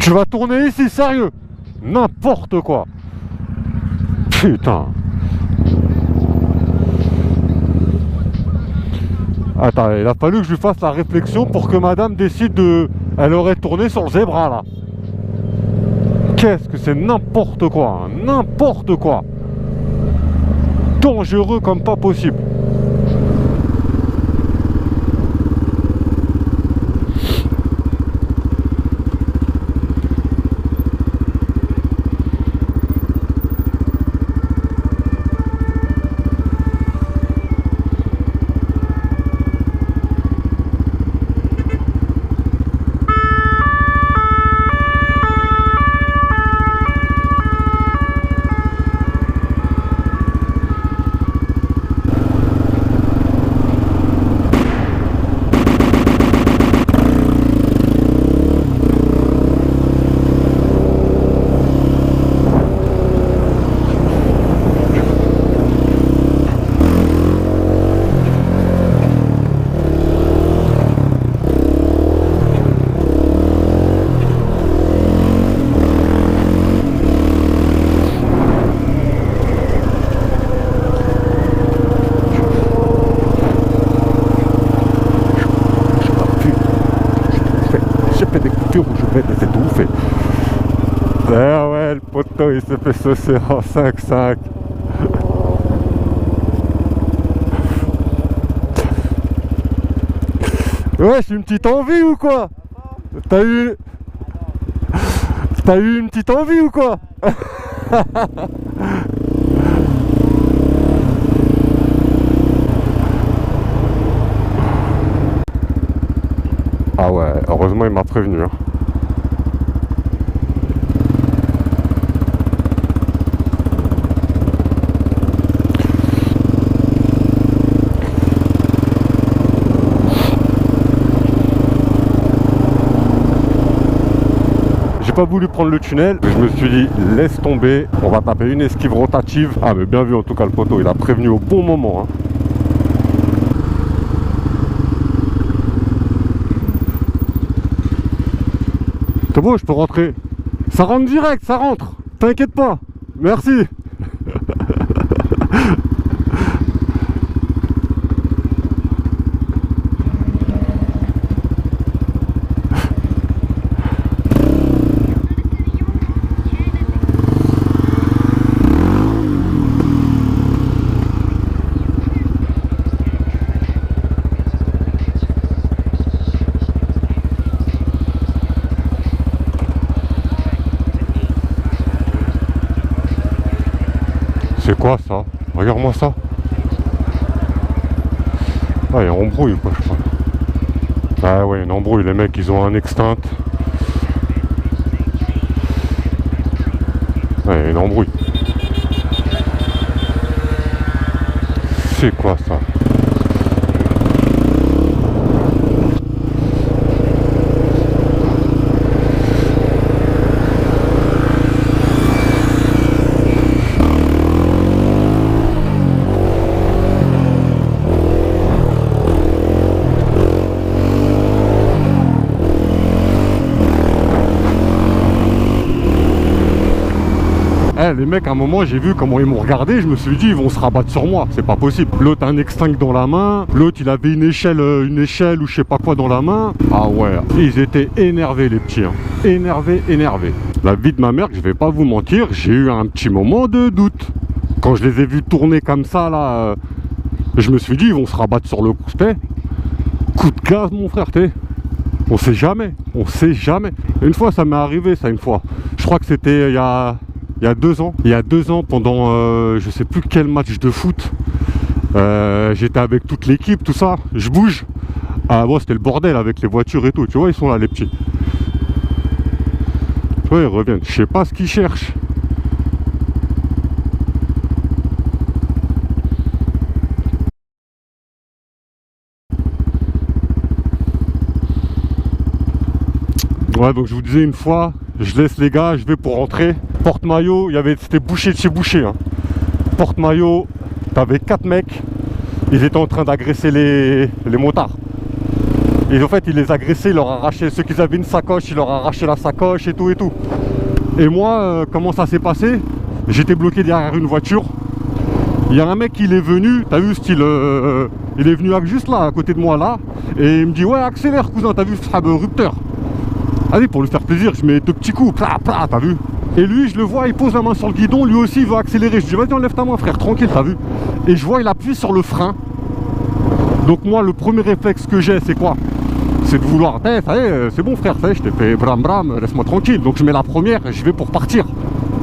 Tu vas tourner ici, sérieux? N'importe quoi. Putain. Attends, il a fallu que je lui fasse la réflexion pour que madame décide de... Elle aurait tourné sur le zébra, là. Qu'est-ce que c'est n'importe quoi, hein, n'importe quoi. Dangereux comme pas possible. Où je vais laisser tout fait. Ah ouais, le poteau il s'est fait saucer en 5-5. Ouais, j'ai une petite envie ou quoi? T'as eu une petite envie ou quoi? Ah ouais, heureusement il m'a prévenu, hein. J'ai pas voulu prendre le tunnel, je me suis dit laisse tomber, on va taper une esquive rotative. Ah mais bien vu en tout cas le poteau, il a prévenu au bon moment, hein. C'est bon, je peux rentrer. Ça rentre direct, ça rentre. T'inquiète pas. Merci. C'est quoi ça? Regarde-moi ça. Ah, il y a une embrouille quoi, je crois. Ah ouais, une embrouille, les mecs ils ont un extint. Ouais, il y a une embrouille. C'est quoi ça? Les mecs à un moment j'ai vu comment ils m'ont regardé, je me suis dit ils vont se rabattre sur moi, c'est pas possible. L'autre a un extinct dans la main, l'autre il avait une échelle ou je sais pas quoi dans la main. Ah ouais, ils étaient énervés les petits, hein. Énervés. La vie de ma mère, je vais pas vous mentir, j'ai eu un petit moment de doute. Quand je les ai vus tourner comme ça là, je me suis dit ils vont se rabattre sur le coup de gaz mon frère, on sait jamais. Une fois ça m'est arrivé ça, une fois. Je crois que c'était il y a 2 ans. Il y a 2 ans, pendant je sais plus quel match de foot. J'étais avec toute l'équipe, tout ça. Je bouge. Ah bon, c'était le bordel avec les voitures et tout. Tu vois, ils sont là les petits. Tu vois, ils reviennent. Je sais pas ce qu'ils cherchent. Ouais, donc je vous disais une fois, je laisse les gars, je vais pour rentrer. Porte-maillot, c'était bouché de chez bouché, hein. Porte-maillot, t'avais 4 mecs, ils étaient en train d'agresser les motards. Et en fait, il les agressait, il leur arrachait, ceux qui avaient une sacoche, il leur arrachait la sacoche et tout et tout. Et moi, comment ça s'est passé? J'étais bloqué derrière une voiture. Il y a un mec, il est venu, t'as vu, style, il est venu juste là, à côté de moi, là, et il me dit, ouais, accélère, cousin, t'as vu, Sahab rupteur. Allez, pour lui faire plaisir, je mets deux petits coups, plat, plat, t'as vu. Et lui, je le vois, il pose la main sur le guidon, lui aussi, il veut accélérer. Je dis, vas-y, enlève ta main, frère, tranquille, t'as vu. Et je vois, il appuie sur le frein. Donc moi, le premier réflexe que j'ai, c'est quoi? C'est de vouloir, ça y est, c'est bon, frère, ça y est, je t'ai fait bram bram, laisse-moi tranquille. Donc je mets la première, je vais pour partir.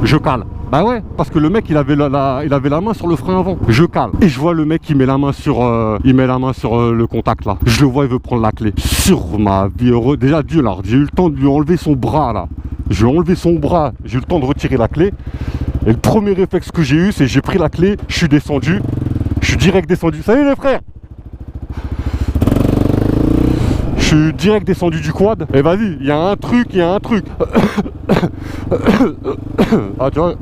Je cale. Bah ouais, parce que le mec il avait la main sur le frein avant. Je cale. Et je vois le mec qui met la main sur le contact là. Je le vois, il veut prendre la clé. Sur ma vie heureuse. Déjà Dieu là, j'ai eu le temps de lui enlever son bras là. J'ai enlevé son bras, j'ai eu le temps de retirer la clé. Et le premier réflexe que j'ai eu, c'est j'ai pris la clé, je suis descendu. Je suis direct descendu. Salut les frères! Je suis direct descendu du quad. Et vas-y, il y a un truc. Ah tu vois,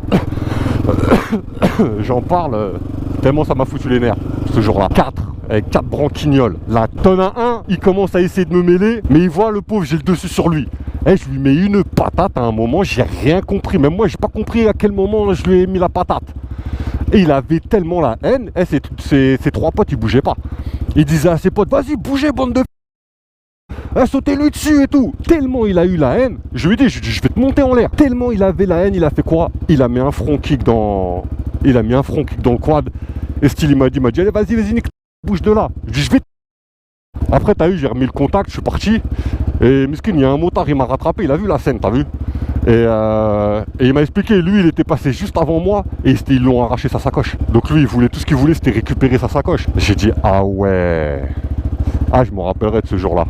j'en parle tellement ça m'a foutu les nerfs ce jour-là. 4 avec 4 branquignoles. Là, t'en as un, il commence à essayer de me mêler, mais il voit le pauvre, j'ai le dessus sur lui. Et je lui mets une patate à un moment, j'ai rien compris. Même moi, j'ai pas compris à quel moment je lui ai mis la patate. Et il avait tellement la haine, et ses 3 potes, ils bougeaient pas. Il disait à ses potes, vas-y, bougez, bande de... sautez-lui dessus et tout. Tellement il a eu la haine, je lui ai dit, je vais te monter en l'air. Tellement il avait la haine, il a fait quoi? Il a mis un front kick dans... Il a mis un front kick dans le quad. Et style, il m'a dit, allez, vas-y, nique, bouge de là. Je dis, je vais... Après, t'as vu, j'ai remis le contact, je suis parti. Et miskin, il y a un motard, il m'a rattrapé, il a vu la scène, t'as vu? Et il m'a expliqué, lui, il était passé juste avant moi. Et ils lui ont arraché sa sacoche. Donc lui, tout ce qu'il voulait, c'était récupérer sa sacoche. J'ai dit, ah ouais... Ah, je me rappellerai de ce jour-là.